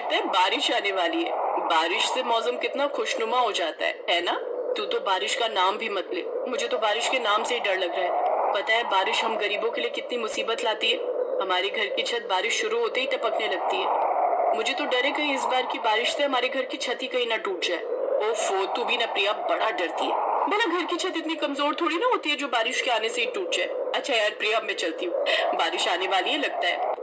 लगता है बारिश आने वाली है। बारिश से मौसम कितना खुशनुमा हो जाता है ना? तू तो बारिश का नाम भी मत ले, मुझे तो बारिश के नाम से ही डर लग रहा है। पता है बारिश हम गरीबों के लिए कितनी मुसीबत लाती है। हमारे घर की छत बारिश शुरू होते ही टपकने लगती है। मुझे तो डर है कहीं इस बार की बारिश से हमारे घर की छत ही कहीं ना टूट जाए। ओफो, तू भी ना प्रिया बड़ा डरती है। भला घर की छत इतनी कमजोर थोड़ी ना होती है जो बारिश के आने से ही टूट जाए। अच्छा यार प्रिया, अब मैं चलती हूँ, बारिश आने वाली है लगता है।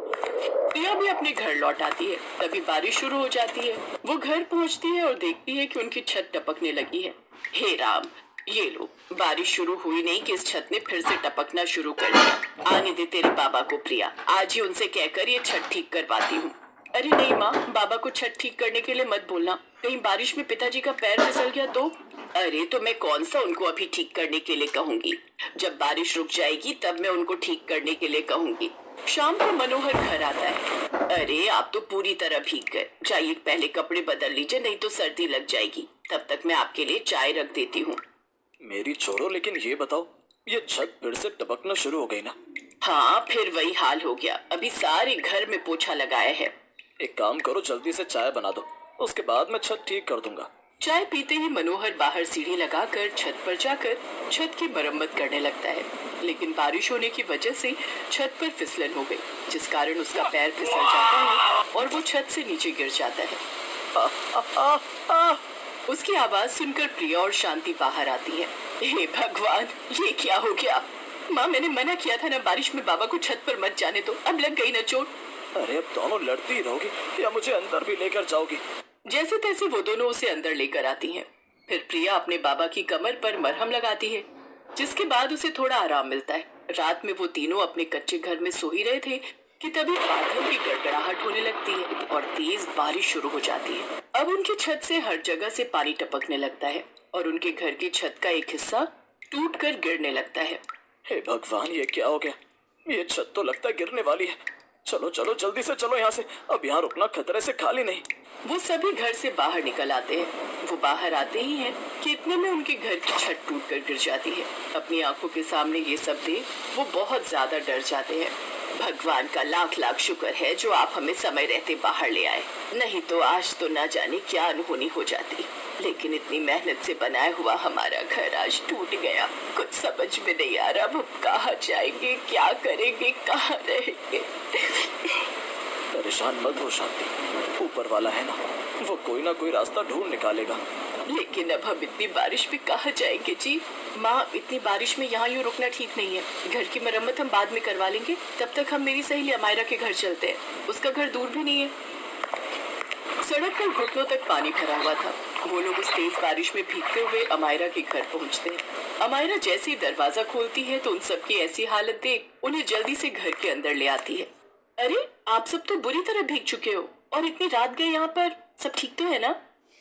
प्रिया भी अपने घर लौट आती है। तभी बारिश शुरू हो जाती है। वो घर पहुंचती है और देखती है कि उनकी छत टपकने लगी है। हे राम, ये लो, बारिश शुरू हुई नहीं कि इस छत ने फिर से टपकना शुरू कर दिया। आने दे तेरे बाबा को प्रिया, आज ही उनसे कहकर ये छत ठीक करवाती हूँ। अरे नहीं माँ, बाबा को छत ठीक करने के लिए मत बोलना, कहीं बारिश में पिताजी का पैर फिसल गया तो। अरे तो मैं कौन सा उनको अभी ठीक करने के लिए कहूंगी, जब बारिश रुक जाएगी तब मैं उनको ठीक करने के लिए कहूंगी। शाम को मनोहर घर आता है। अरे आप तो पूरी तरह भीग गए, जाइए पहले कपड़े बदल लीजिए, नहीं तो सर्दी लग जाएगी। तब तक मैं आपके लिए चाय रख देती हूँ। मेरी छोरो, लेकिन ये बताओ, ये छत फिर से टपकना शुरू हो गई ना? हाँ, फिर वही हाल हो गया। अभी सारे घर में पोछा लगाया है। एक काम करो, जल्दी से चाय बना दो, उसके बाद मैं छत ठीक कर दूंगा। चाय पीते ही मनोहर बाहर सीढ़ी लगाकर छत पर जाकर छत की मरम्मत करने लगता है। लेकिन बारिश होने की वजह से छत पर फिसलन हो गई, जिस कारण उसका पैर फिसल जाता है और वो छत से नीचे गिर जाता है। आ, आ, आ, आ। उसकी आवाज सुनकर प्रिया और शांति बाहर आती है। हे भगवान, ये क्या हो गया? माँ, मैंने मना किया था ना बारिश में बाबा को छत पर मत जाने दो, अब लग गई ना चोट। अरे अब दोनों लड़ती ही रहोगी या मुझे अंदर भी लेकर जाओगी? जैसे तैसे वो दोनों उसे अंदर लेकर आती हैं। फिर प्रिया अपने बाबा की कमर पर मरहम लगाती है, जिसके बाद उसे थोड़ा आराम मिलता है। रात में वो तीनों अपने कच्चे घर में सो ही रहे थे कि तभी बादलों की गड़गड़ाहट होने लगती है और तेज बारिश शुरू हो जाती है। अब उनकी छत से हर जगह से पानी टपकने लगता है और उनके घर की छत का एक हिस्सा टूट कर गिरने लगता है। हे भगवान, ये क्या हो गया? ये छत तो लगता है गिरने वाली है। चलो चलो, जल्दी से चलो यहाँ से, अब यहाँ रुकना खतरे से खाली नहीं। वो सभी घर से बाहर निकल आते हैं। वो बाहर आते ही हैं कि इतने में उनके घर की छत टूट कर गिर जाती है। अपनी आंखों के सामने ये सब देख वो बहुत ज्यादा डर जाते हैं। भगवान का लाख लाख शुक्र है जो आप हमें समय रहते बाहर ले आए, नहीं तो आज तो ना जाने क्या अनहोनी हो जाती। लेकिन इतनी मेहनत से बनाया हुआ हमारा घर आज टूट गया। कुछ समझ में नहीं आ रहा, अब कहाँ जाएंगे, क्या करेंगे, कहाँ रहेंगे। परेशान मत हो शांति, ऊपर वाला है ना, वो कोई ना कोई रास्ता ढूंढ निकालेगा। लेकिन अब हम इतनी बारिश में कहाँ जाएंगे जी? माँ, इतनी बारिश में यहाँ यूँ रुकना ठीक नहीं है। घर की मरम्मत हम बाद में करवा लेंगे, तब तक हम मेरी सहेली अमायरा के घर चलते हैं, उसका घर दूर भी नहीं है। सड़क पर घुटनों तक पानी भरा हुआ था। वो लोग उस तेज बारिश में भीगते हुए अमायरा के घर पहुँचते हैं। अमायरा जैसे ही दरवाजा खोलती है तो उन सबकी ऐसी हालत देख उन्हें जल्दी से घर के अंदर ले आती है। अरे आप सब तो बुरी तरह भीग चुके हो और इतनी रात गए यहाँ पर, सब ठीक तो है ना?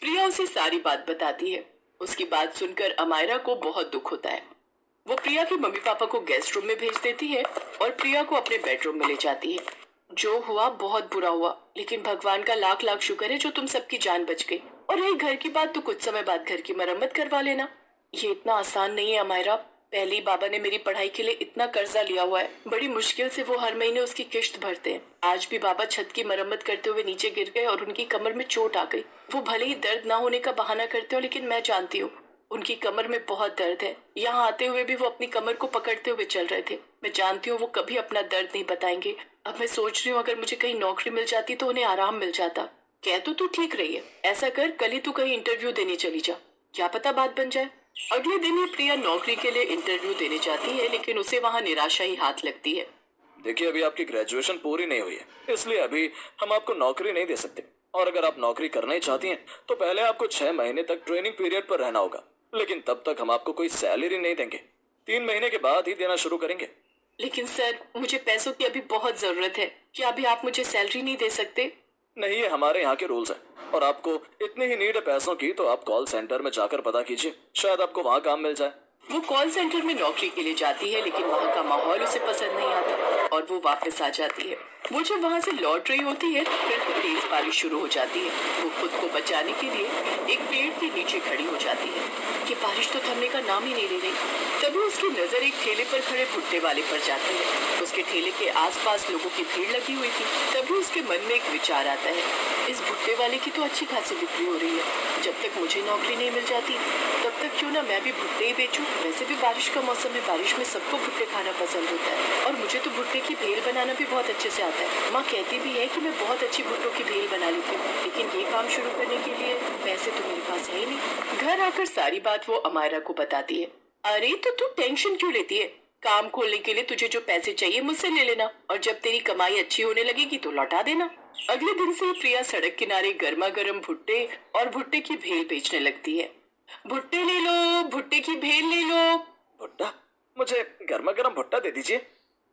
प्रिया उसे सारी बात बताती है। उसकी बात सुनकर अमायरा को बहुत दुख होता है। वो प्रिया के मम्मी पापा को गेस्ट रूम में भेज देती है और प्रिया को अपने बेडरूम में ले जाती है। जो हुआ बहुत बुरा हुआ, लेकिन भगवान का लाख लाख शुक्र है जो तुम सबकी जान बच गई। और रही घर की बात, तो कुछ समय बाद घर की मरम्मत करवा लेना। ये इतना आसान नहीं है अमायरा। पहले ही बाबा ने मेरी पढ़ाई के लिए इतना कर्जा लिया हुआ है, बड़ी मुश्किल से वो हर महीने उसकी किश्त भरते हैं। आज भी बाबा छत की मरम्मत करते हुए नीचे गिर गए और उनकी कमर में चोट आ गई। वो भले ही दर्द ना होने का बहाना करते हो, लेकिन मैं जानती हूँ उनकी कमर में बहुत दर्द है। यहाँ आते हुए भी वो अपनी कमर को पकड़ते हुए चल रहे थे। मैं जानती हूँ वो कभी अपना दर्द नहीं बताएंगे। अब मैं सोच रही हूँ अगर मुझे कहीं नौकरी मिल जाती तो उन्हें आराम मिल जाता। कह तो तू ठीक रही है, ऐसा कर कल ही तू कहीं इंटरव्यू देने चली जा, क्या पता बात बन जाए। अगले दिन ही प्रिया नौकरी के लिए इंटरव्यू देने जाती है, लेकिन उसे वहाँ निराशा ही हाथ लगती है। देखिए, अभी आपकी ग्रेजुएशन पूरी नहीं हुई है, इसलिए अभी हम आपको नौकरी नहीं दे सकते। और अगर आप नौकरी करना ही चाहती हैं तो पहले आपको 6 महीने तक ट्रेनिंग पीरियड पर रहना होगा, लेकिन तब तक हम आपको कोई सैलरी नहीं देंगे। 3 महीने के बाद ही देना शुरू करेंगे। लेकिन सर, मुझे पैसों की अभी बहुत जरूरत है, क्या अभी आप मुझे सैलरी नहीं दे सकते? नहीं, ये हमारे यहाँ के रूल्स हैं और आपको इतनी ही नीड है पैसों की तो आप कॉल सेंटर में जाकर पता कीजिए, शायद आपको वहाँ काम मिल जाए। वो कॉल सेंटर में नौकरी के लिए जाती है, लेकिन वहाँ का माहौल उसे पसंद नहीं आता और वो वापस आ जाती है। वो जब वहाँ से लौट रही होती है फिर तेज बारिश शुरू हो जाती है। वो खुद को बचाने के लिए एक पेड़ के नीचे खड़ी हो जाती है कि बारिश तो थमने का नाम ही नहीं ले रही। तभी उसकी नजर एक ठेले पर खड़े भुट्टे वाले पर जाती है। उसके ठेले के आसपास लोगों की भीड़ लगी हुई थी। तभी उसके मन में एक विचार आता है, इस भुट्टे वाले की तो अच्छी खासी बिक्री हो रही है। जब तक मुझे नौकरी नहीं मिल जाती तब तक क्यों ना मैं भी भुट्टे ही बेचूं। वैसे भी बारिश का मौसम है, बारिश में सबको भुट्टे खाना पसंद होता है और मुझे तो भुट्टे की भेल बनाना भी बहुत अच्छे से आता है। माँ कहती भी है कि मैं बहुत अच्छी भुट्टों की भेल बना लेती हूँ, लेकिन ये काम शुरू करने के लिए पैसे तो मेरे पास है ही नहीं। घर आकर सारी बात वो अमायरा को बताती है। अरे तो तू टेंशन क्यों लेती है? काम खोलने के लिए तुझे जो पैसे चाहिए मुझसे ले लेना और जब तेरी कमाई अच्छी होने लगेगी तो लौटा देना। अगले दिन से प्रिया सड़क किनारे गर्मा गर्म भुट्टे और भुट्टे की भेल बेचने लगती है। भुट्टे ले लो, भुट्टे की भेल ले लो। भुट्टा? मुझे गर्मा गर्म भुट्टा दे दीजिए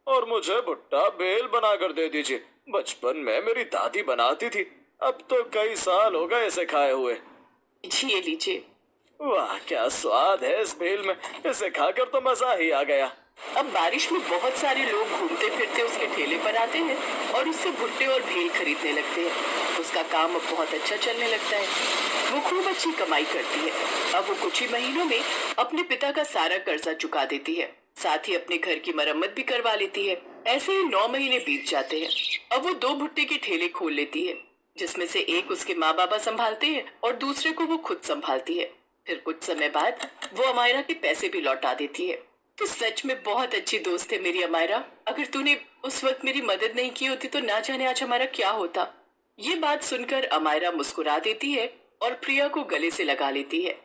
और मुझे भुट्टा बेल बनाकर दे दीजिए। बचपन में मेरी दादी बनाती थी, अब तो कई साल हो गए इसे खाए हुए। जी ये लीजिए। वाह क्या स्वाद है इस भेल में, इसे खाकर तो मजा ही आ गया। अब बारिश में बहुत सारे लोग घूमते फिरते उसके ठेले पर आते हैं और उससे भुट्टे और भेल खरीदने लगते हैं। उसका काम अब बहुत अच्छा चलने लगता है। वो खूब अच्छी कमाई करती है। अब वो कुछ ही महीनों में अपने पिता का सारा कर्जा चुका देती है, साथ ही अपने घर की मरम्मत भी करवा लेती है। ऐसे ही 9 महीने बीत जाते हैं। अब वो 2 भुट्टे के ठेले खोल लेती है, जिसमें से एक उसके माँ बाबा संभालते हैं और दूसरे को वो खुद संभालती है। फिर कुछ समय बाद वो अमायरा के पैसे भी लौटा देती है। तो सच में बहुत अच्छी दोस्त है मेरी अमायरा। अगर तूने उस वक्त मेरी मदद नहीं की होती तो ना जाने आज हमारा क्या होता। ये बात सुनकर अमायरा मुस्कुरा देती है और प्रिया को गले से लगा लेती है।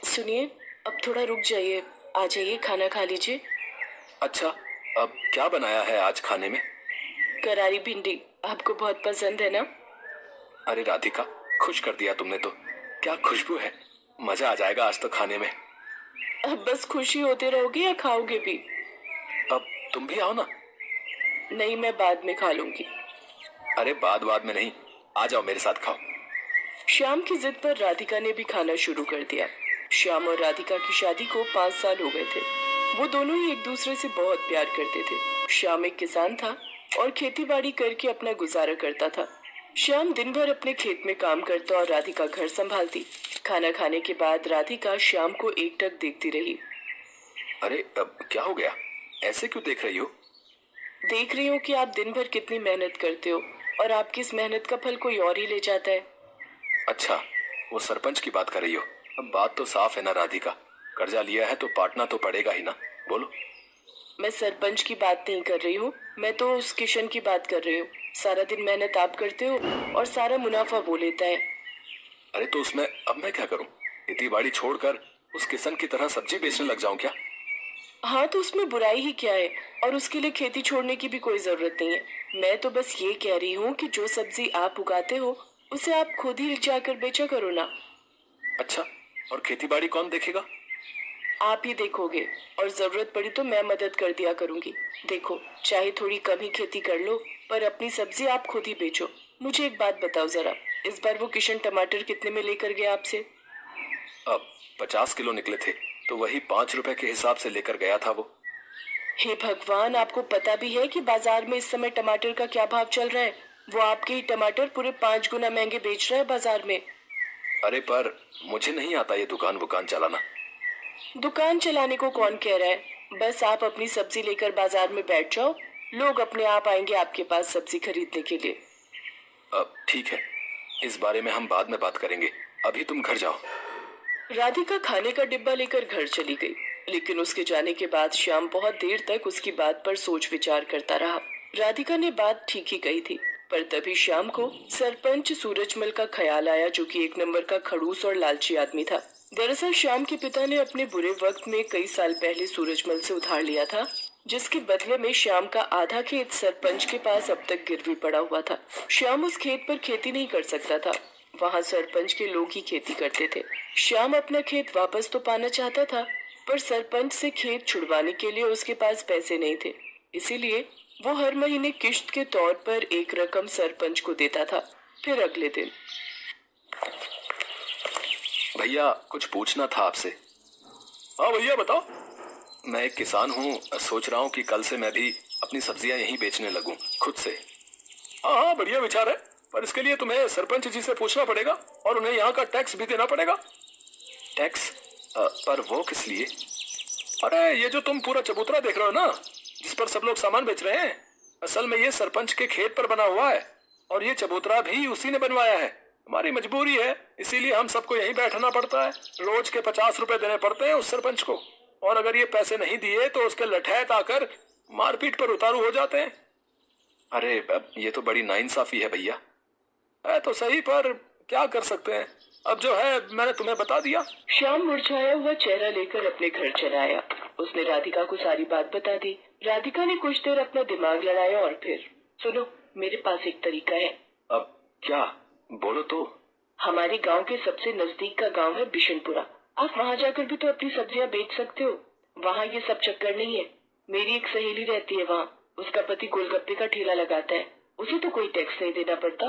सुनिए, अब थोड़ा रुक जाइए, आ जाइए, खाना खा लीजिए। अच्छा, अब क्या बनाया है आज खाने में? करारी भिंडी, आपको बहुत पसंद है ना? अरे राधिका, खुश कर दिया तुमने तो। क्या खुशबू है, मजा आ जाएगा आज तो खाने में। अब बस खुशी होते रहोगे या खाओगे भी? अब तुम भी आओ ना। नहीं, मैं बाद में खा लूंगी। अरे बाद में नहीं, आ जाओ मेरे साथ खाओ। श्याम की जिद पर राधिका ने भी खाना शुरू कर दिया। श्याम और राधिका की शादी को 5 साल हो गए थे। वो दोनों ही एक दूसरे से बहुत प्यार करते थे। श्याम एक किसान था और खेतीबाड़ी करके अपना गुजारा करता था। श्याम दिन भर अपने खेत में काम करता और राधिका घर संभालती। खाना खाने के बाद राधिका श्याम को एकटक देखती रही। अरे अब क्या हो गया, ऐसे क्यों देख रही हो? देख रही हूँ कि आप दिन भर कितनी मेहनत करते हो और आपकी इस मेहनत का फल कोई और ही ले जाता है। अच्छा, वो सरपंच की बात कर रही हो। अब बात तो साफ है ना राधिका, कर्जा लिया है तो पाटना तो पड़ेगा ही ना। बोलो। मैं सरपंच की बात नहीं कर रही हूँ, मैं तो उस किशन की बात कर रही हूँ। सारा दिन मेहनत आप करते हो और सारा मुनाफा वो लेता है। अरे तो उसमें अब मैं क्या करूं? खेती बाड़ी छोड़कर उस किसान की तरह सब्जी बेचने लग जाऊं क्या? हाँ तो उसमें बुराई ही क्या है, और उसके लिए खेती छोड़ने की भी कोई जरूरत नहीं है। मैं तो बस ये कह रही हूँ कि जो सब्जी आप उगाते हो उसे आप खुद ही जाकर बेचा करो ना। अच्छा, और खेती बाड़ी कौन देखेगा? आप ही देखोगे और जरूरत पड़ी तो मैं मदद कर दिया करूंगी। देखो, चाहे थोड़ी कम ही खेती कर लो पर अपनी सब्जी आप खुद ही बेचो। मुझे एक बात बताओ जरा, इस बार वो किशन टमाटर कितने में लेकर गया आपसे? अब 50 किलो निकले थे तो वही 5 रुपए के हिसाब से लेकर गया था वो। हे भगवान, आपको पता भी है कि बाजार में इस समय टमाटर का क्या भाव चल रहा है? वो आपके ही टमाटर पूरे 5 गुना महंगे बेच रहा है बाजार में। अरे पर मुझे नहीं आता ये दुकान वुकान चलाना। दुकान चलाने को कौन कह रहा है? बस आप अपनी सब्जी लेकर बाजार में बैठ जाओ, लोग अपने आप आएंगे आपके पास सब्जी खरीदने के लिए। अब ठीक है, इस बारे में हम बाद में बात करेंगे, अभी तुम घर जाओ। राधिका खाने का डिब्बा लेकर घर चली गई, लेकिन उसके जाने के बाद श्याम बहुत देर तक उसकी बात पर सोच विचार करता रहा। राधिका ने बात ठीक ही कही थी, पर तभी श्याम को सरपंच सूरजमल का ख्याल आया, जो कि एक नंबर का खड़ूस और लालची आदमी था। दरअसल श्याम के पिता ने अपने बुरे वक्त में कई साल पहले सूरजमल से उधार लिया था, जिसके बदले में श्याम का आधा खेत सरपंच के पास अब तक गिरवी पड़ा हुआ था। श्याम उस खेत पर खेती नहीं कर सकता था, वहाँ सरपंच के लोग ही खेती करते थे। श्याम अपना खेत वापस तो पाना चाहता था, पर सरपंच से खेत छुड़वाने के लिए उसके पास पैसे नहीं थे। इसीलिए वो हर महीने किश्त के तौर पर एक रकम सरपंच को देता था। फिर अगले दिन। भैया कुछ पूछना था आपसे। हाँ भैया बताओ। मैं एक किसान हूँ, सोच रहा हूँ कि कल से मैं भी अपनी सब्जियां यहीं बेचने लगूं खुद से। हाँ हाँ बढ़िया विचार है, पर इसके लिए तुम्हें सरपंच जी से पूछना पड़ेगा और उन्हें यहाँ का टैक्स भी देना पड़ेगा। टैक्स? पर वो किस लिए? अरे ये जो तुम पूरा चबूतरा देख रहे हो ना, जिस पर सब लोग सामान बेच रहे हैं, असल में ये सरपंच के खेत पर बना हुआ है और ये चबूतरा भी उसी ने बनवाया है। हमारी मजबूरी है, इसीलिए हम सबको यहीं बैठना पड़ता है। रोज के 50 रुपए देने पड़ते हैं उस सरपंच को, और अगर ये पैसे नहीं दिए तो उसके लठैत आकर मारपीट पर उतारू हो जाते हैं। अरे ये तो बड़ी नाइंसाफी है भैया। है तो सही, पर क्या कर सकते हैं, अब जो है मैंने तुम्हें बता दिया। श्याम मुरझाया हुआ चेहरा लेकर अपने घर चला आया। उसने राधिका को सारी बात बता दी। राधिका ने कुछ देर अपना दिमाग लड़ाया और फिर, सुनो, मेरे पास एक तरीका है। अब क्या? बोलो तो। हमारे गांव के सबसे नजदीक का गांव है बिशनपुरा। आप वहां जाकर भी तो अपनी सब्जियां बेच सकते हो। वहां ये सब चक्कर नहीं है। मेरी एक सहेली रहती है वहाँ, उसका पति गोलगप्पे का ठेला लगाता है, उसे तो कोई टैक्स नहीं देना पड़ता।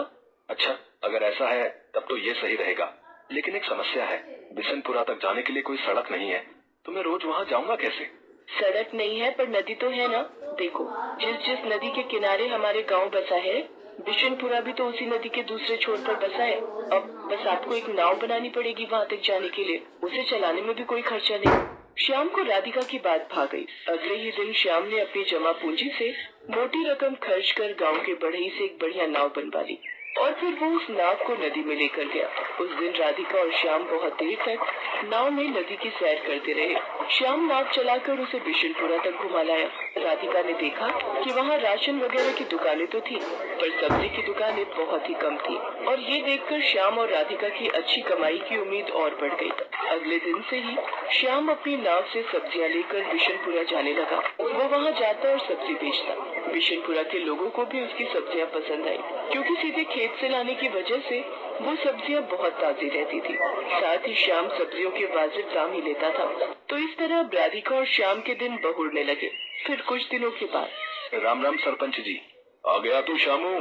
अच्छा, अगर ऐसा है तब तो ये सही रहेगा, लेकिन एक समस्या है, बिशनपुरा तक जाने के लिए कोई सड़क नहीं है, तो मैं रोज वहाँ जाऊंगा कैसे? सड़क नहीं है पर नदी तो है ना। देखो, जिस नदी के किनारे हमारे गांव बसा है, बिशनपुरा भी तो उसी नदी के दूसरे छोर पर बसा है। अब बस आपको एक नाव बनानी पड़ेगी वहाँ तक जाने के लिए। उसे चलाने में भी कोई खर्चा नहीं। श्याम को राधिका की बात भा गई। अगले ही दिन श्याम ने अपनी जमा पूंजी से मोटी रकम खर्च कर गांव के बढ़ई से एक बढ़िया नाव बनवा ली और फिर वो उस नाव को नदी में लेकर गया। उस दिन राधिका और श्याम बहुत देर तक नाव में नदी की सैर करते रहे। श्याम नाव चलाकर उसे बिशनपुरा तक घुमा लाया। राधिका ने देखा कि वहाँ राशन वगैरह की दुकानें तो थी, पर सब्जी की दुकानें बहुत ही कम थी, और ये देखकर श्याम और राधिका की अच्छी कमाई की उम्मीद और बढ़ गई। अगले दिन से ही श्याम अपनी नाव से सब्जियां लेकर बिशनपुरा जाने लगा। वो वहाँ जाता और सब्जी बेचता। बिशनपुरा के लोगों को भी उसकी सब्जियां पसंद आई, क्योंकि सीधे खेत से लाने की वजह से वो सब्जियां बहुत ताजी रहती थी। साथ ही श्याम सब्जियों के वाजिब दाम ही लेता था। तो इस तरह राधिका और श्याम के दिन बहुरने लगे। फिर कुछ दिनों के बाद, राम राम सरपंच जी। आ गया तू श्यामू?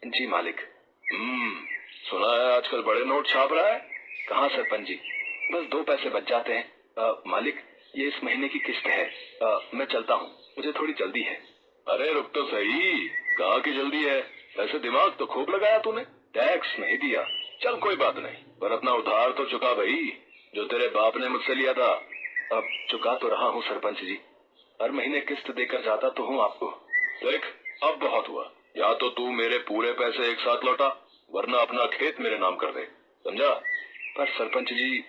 जी मालिक। सुना है आजकल बड़े नोट छाप रहा है। कहाँ सरपंच जी, बस 2 पैसे बच जाते हैं। मालिक, ये इस महीने की किस्त है। मैं चलता हूँ, मुझे थोड़ी जल्दी है। अरे रुक तो सही, कहाँ की जल्दी है? वैसे दिमाग तो खूब लगाया तूने, टैक्स नहीं दिया। चल कोई बात नहीं, पर अपना उधार तो चुका भाई, जो तेरे बाप ने मुझसे लिया था। अब चुका तो रहा हूँ सरपंच जी, हर महीने किस्त देकर जाता तो हूँ आपको। देख, अब बहुत हुआ, या तो तू मेरे पूरे पैसे एक साथ लौटा, वरना अपना खेत मेरे नाम कर दे, समझा? पर सरपंच जी,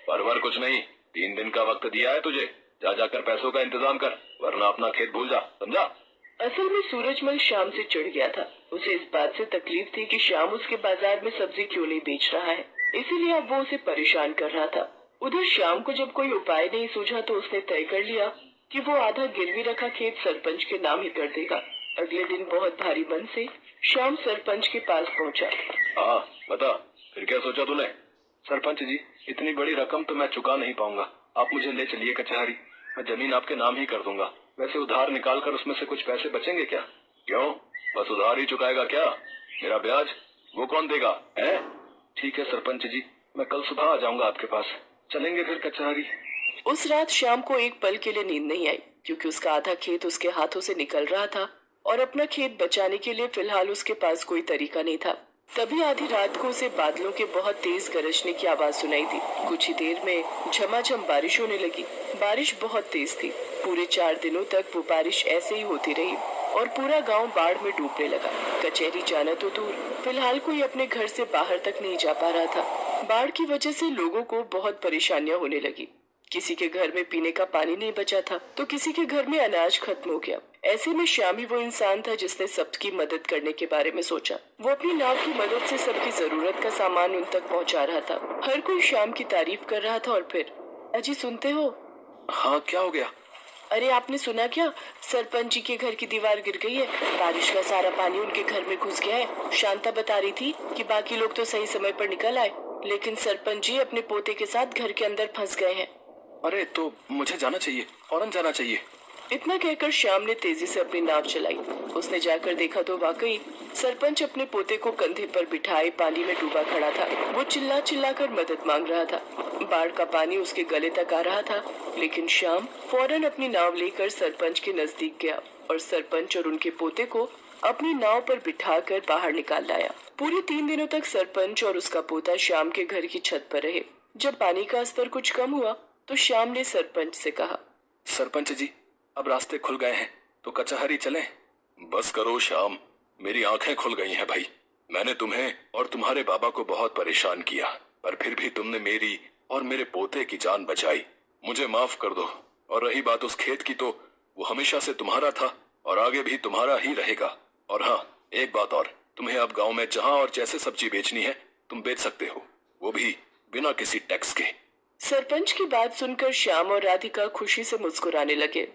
परवर कुछ नहीं, 3 दिन का वक्त दिया है तुझे, जा जाकर पैसों का इंतजाम कर, वरना अपना खेत भूल जा, समझा? असल में सूरजमल श्याम से चिढ़ गया था। उसे इस बात से तकलीफ थी कि श्याम उसके बाजार में सब्जी क्यों नहीं बेच रहा है, इसीलिए अब वो उसे परेशान कर रहा था। उधर श्याम को जब कोई उपाय नहीं सूझा तो उसने तय कर लिया कि वो आधा गिरवी रखा खेत सरपंच के नाम ही कर देगा। अगले दिन बहुत भारी मन से श्याम सरपंच के पास पहुंचा। हाँ बता, फिर क्या सोचा तूने? सरपंच जी, इतनी बड़ी रकम तो मैं चुका नहीं पाऊंगा, आप मुझे ले चलिए कचहरी, मैं जमीन आपके नाम ही कर दूंगा। वैसे उधार निकाल कर उसमें से कुछ पैसे बचेंगे क्या? क्यों, बस उधार ही चुकाएगा क्या? मेरा ब्याज वो कौन देगा है? ठीक है सरपंच जी, मैं कल सुबह आ जाऊंगा आपके पास, चलेंगे फिर कचहरी। उस रात श्याम को एक पल के लिए नींद नहीं आई, क्योंकि उसका आधा खेत उसके हाथों से निकल रहा था और अपना खेत बचाने के लिए फिलहाल उसके पास कोई तरीका नहीं था। तभी आधी रात को उसे बादलों के बहुत तेज गरजने की आवाज सुनाई दी। कुछ ही देर में झमाझम बारिश होने लगी। बारिश बहुत तेज थी। पूरे 4 दिनों तक वो बारिश ऐसे ही होती रही और पूरा गांव बाढ़ में डूबने लगा। कचहरी जाना तो दूर, फिलहाल कोई अपने घर से बाहर तक नहीं जा पा रहा था। बाढ़ की वजह से लोगों को बहुत परेशानियां होने लगी। किसी के घर में पीने का पानी नहीं बचा था तो किसी के घर में अनाज खत्म हो गया। ऐसे में श्याम ही वो इंसान था जिसने सबकी मदद करने के बारे में सोचा। वो अपनी नाव की मदद से सबकी जरूरत का सामान उन तक पहुंचा रहा था। हर कोई श्याम की तारीफ कर रहा था। और फिर, अजी सुनते हो? हाँ, क्या हो गया? अरे आपने सुना क्या, सरपंच जी के घर की दीवार गिर गई है। बारिश का सारा पानी उनके घर में घुस गया है। शांता बता रही थी कि बाकी लोग तो सही समय पर निकल आए, लेकिन सरपंच जी अपने पोते के साथ घर के अंदर फंस गए हैं। अरे तो मुझे जाना चाहिए, फौरन जाना चाहिए। इतना कहकर श्याम ने तेजी से अपनी नाव चलाई। उसने जाकर देखा तो वाकई सरपंच अपने पोते को कंधे पर बिठाए पानी में डूबा खड़ा था। वो चिल्ला चिल्ला कर मदद मांग रहा था। बाढ़ का पानी उसके गले तक आ रहा था, लेकिन श्याम फौरन अपनी नाव लेकर सरपंच के नजदीक गया और सरपंच और उनके पोते को अपनी नाव पर बिठाकर बाहर निकाल लाया। पूरे 3 दिनों तक सरपंच और उसका पोता श्याम के घर की छत पर रहे। जब पानी का स्तर कुछ कम हुआ तो श्याम ने सरपंच से कहा, सरपंच जी, अब रास्ते खुल गए हैं तो कचहरी चलें। बस करो श्याम, मेरी आंखें खुल गई हैं भाई। मैंने तुम्हें और तुम्हारे बाबा को बहुत परेशान किया, पर फिर भी तुमने मेरी और मेरे पोते की जान बचाई। मुझे माफ कर दो। और रही बात उस खेत की, तो वो हमेशा से तुम्हारा था और आगे भी तुम्हारा ही रहेगा। और हाँ, एक बात और, तुम्हें अब गांव में जहां और जैसे सब्जी बेचनी है तुम बेच सकते हो, वो भी बिना किसी टैक्स के। सरपंच की बात सुनकर श्याम और राधिका खुशी से मुस्कुराने लगे।